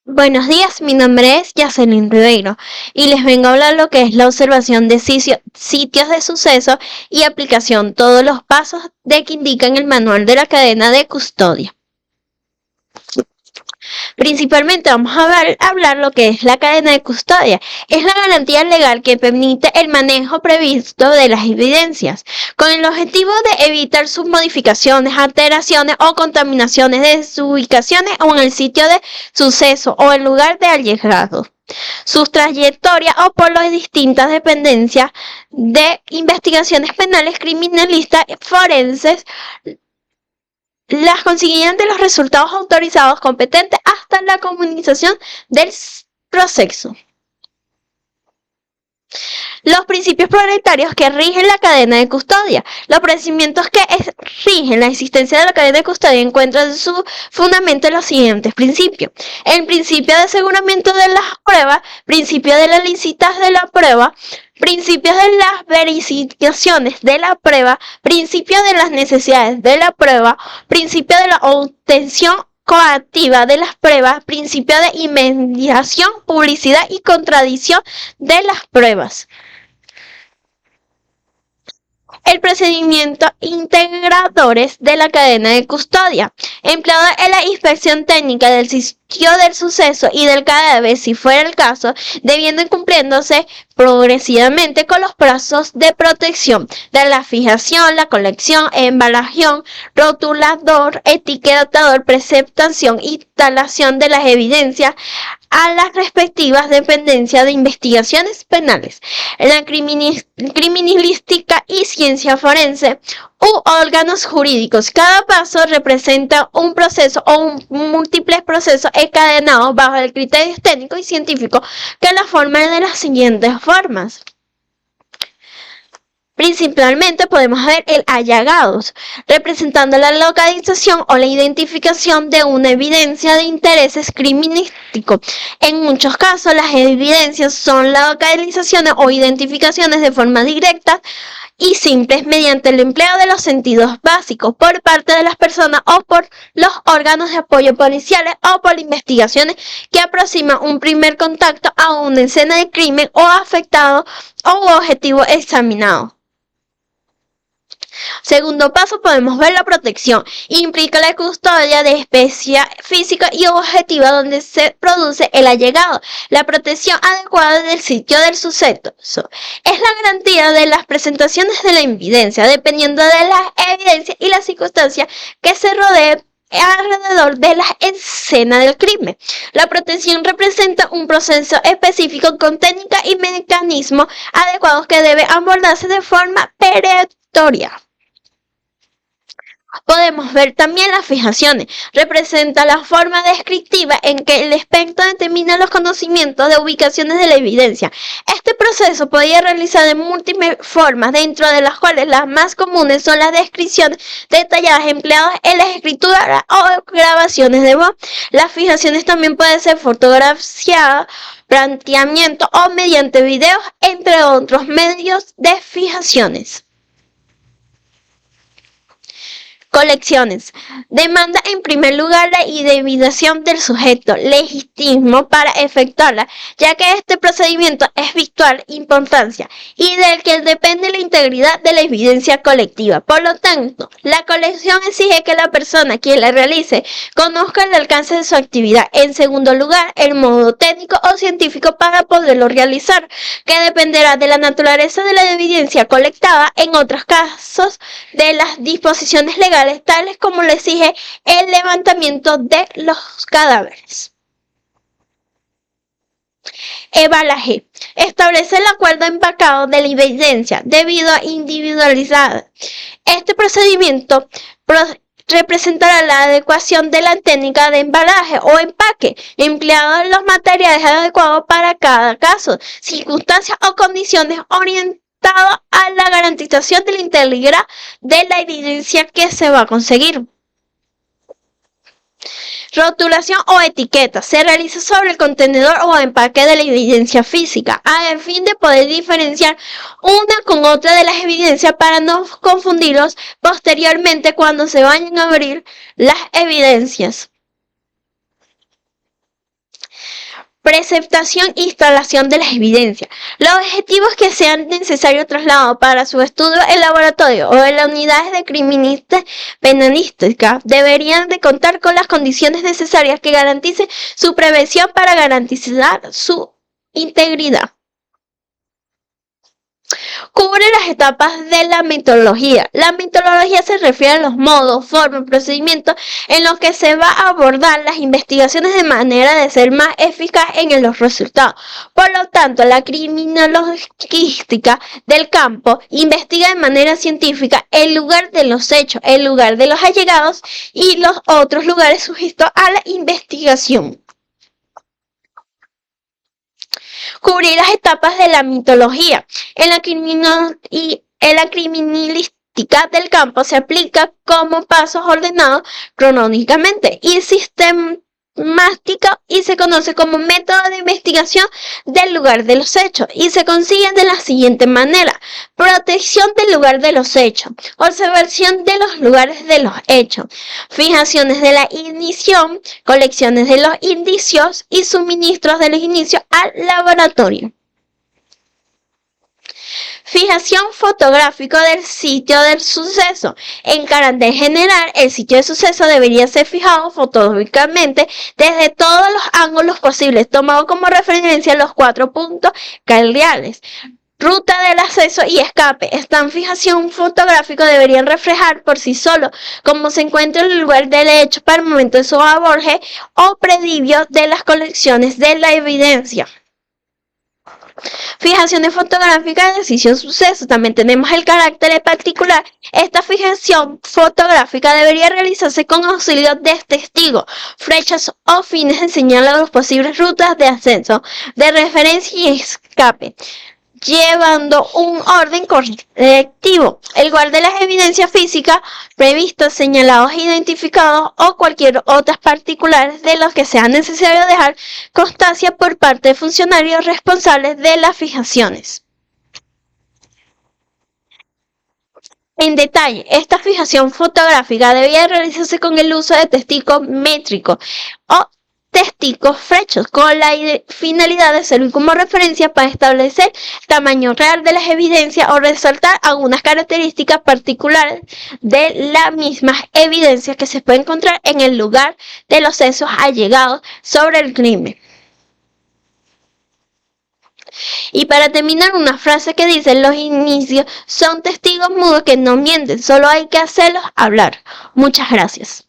Buenos días, mi nombre es Yacelin Ribeiro y les vengo a hablar lo que es la observación de sitios de suceso y aplicación, todos los pasos de que indican el manual de la cadena de custodia. Principalmente vamos a hablar lo que es la cadena de custodia. Es la garantía legal que permite el manejo previsto de las evidencias, con el objetivo de evitar sus modificaciones, alteraciones o contaminaciones de sus ubicaciones o en el sitio de suceso o el lugar de allegado, sus trayectorias o por las distintas dependencias de investigaciones penales, criminalistas, forenses, las consiguientes los resultados autorizados competentes hasta la comunicación del proceso. Los principios prioritarios que rigen la cadena de custodia. Los procedimientos que rigen la existencia de la cadena de custodia encuentran su fundamento en los siguientes principios. El principio de aseguramiento de las pruebas, principio de la licitas de la prueba, principios de las verificaciones de la prueba, principio de las necesidades de la prueba, principio de la obtención coactiva de las pruebas, principio de inmediación, publicidad y contradicción de las pruebas. El procedimiento integradores de la cadena de custodia, empleado en la inspección técnica del sitio del suceso y del cadáver, si fuera el caso, debiendo cumpliéndose progresivamente con los plazos de protección de la fijación, la colección, embalación, rotulador, etiquetador, presentación, instalación de las evidencias a las respectivas dependencias de investigaciones penales, la criminalística y ciencia forense u órganos jurídicos. Cada paso representa un proceso o múltiples procesos encadenados bajo el criterio técnico y científico que la forman de las siguientes formas. Principalmente podemos ver el allagados, representando la localización o la identificación de una evidencia de intereses criminalísticos. En muchos casos, las evidencias son las localizaciones o identificaciones de forma directa y simples mediante el empleo de los sentidos básicos por parte de las personas o por los órganos de apoyo policiales o por investigaciones que aproximan un primer contacto a una escena de crimen o afectado o objetivo examinado. Segundo paso, podemos ver la protección. Implica la custodia de especie física y objetiva donde se produce el allegado. La protección adecuada del sitio del suceso es la garantía de las presentaciones de la evidencia, dependiendo de las evidencias y las circunstancias que se rodeen alrededor de la escena del crimen. La protección representa un proceso específico con técnicas y mecanismos adecuados que debe abordarse de forma perentoria. Podemos ver también las fijaciones. Representa la forma descriptiva en que el experto determina los conocimientos de ubicaciones de la evidencia. Este proceso podría realizar de múltiples formas, dentro de las cuales las más comunes son las descripciones detalladas empleadas en las escrituras o grabaciones de voz. Las fijaciones también pueden ser fotografiadas, planteamiento o mediante videos, entre otros medios de fijaciones. Colecciones. Demanda en primer lugar la identificación del sujeto legítimo para efectuarla, ya que este procedimiento es vital importancia y del que depende la integridad de la evidencia colectiva. Por lo tanto, la colección exige que la persona quien la realice conozca el alcance de su actividad. En segundo lugar, el modo técnico o científico para poderlo realizar, que dependerá de la naturaleza de la evidencia colectada, en otros casos de las disposiciones legales tales como lo exige el levantamiento de los cadáveres. Embalaje. Establece el acuerdo empacado de la evidencia debido a individualizada. Este procedimiento representará la adecuación de la técnica de embalaje o empaque, empleado en los materiales adecuados para cada caso, circunstancias o condiciones orientadas a la garantización de la integridad de la evidencia que se va a conseguir. Rotulación o etiqueta se realiza sobre el contenedor o empaque de la evidencia física, a fin de poder diferenciar una con otra de las evidencias para no confundirlos posteriormente cuando se vayan a abrir las evidencias. Preceptación e instalación de las evidencias. Los objetivos que sean necesarios trasladados para su estudio en laboratorio o en las unidades de criminalística penalística deberían de contar con las condiciones necesarias que garanticen su prevención para garantizar su integridad. Cubre las etapas de la metodología. La metodología se refiere a los modos, formas, procedimientos en los que se va a abordar las investigaciones de manera de ser más eficaz en los resultados. Por lo tanto, la criminalística del campo investiga de manera científica el lugar de los hechos, el lugar de los allegados y los otros lugares sujetos a la investigación. Cubrir las etapas de la mitología. En la criminalística del campo se aplica como pasos ordenados cronológicamente y sistemática y se conoce como método de investigación del lugar de los hechos y se consigue de la siguiente manera: protección del lugar de los hechos, observación de los lugares de los hechos, fijaciones de la ignición, colecciones de los indicios y suministros de los indicios al laboratorio. Fijación fotográfica del sitio del suceso. En carácter general, el sitio del suceso debería ser fijado fotográficamente desde todos los ángulos posibles, tomando como referencia los 4 puntos cardeales. Ruta del acceso y escape. Esta fijación fotográfica deberían reflejar por sí solo cómo se encuentra el lugar del hecho para el momento de su abordaje o previo de las colecciones de la evidencia. Fijaciones fotográficas del sitio del suceso. También tenemos el carácter particular. Esta fijación fotográfica debería realizarse con auxilio de testigos, flechas o fines de señalar las posibles rutas de ascenso, de referencia y escape, llevando un orden colectivo, el lugar de las evidencias físicas previstas, señalados, identificados o cualquier otras particulares de los que sea necesario dejar constancia por parte de funcionarios responsables de las fijaciones. En detalle, esta fijación fotográfica debía realizarse con el uso de testigos métricos o testigos flechos, con la finalidad de servir como referencia para establecer el tamaño real de las evidencias o resaltar algunas características particulares de las mismas evidencias que se pueden encontrar en el lugar de los hechos allegados sobre el crimen. Y para terminar, una frase que dice: los indicios son testigos mudos que no mienten, solo hay que hacerlos hablar. Muchas gracias.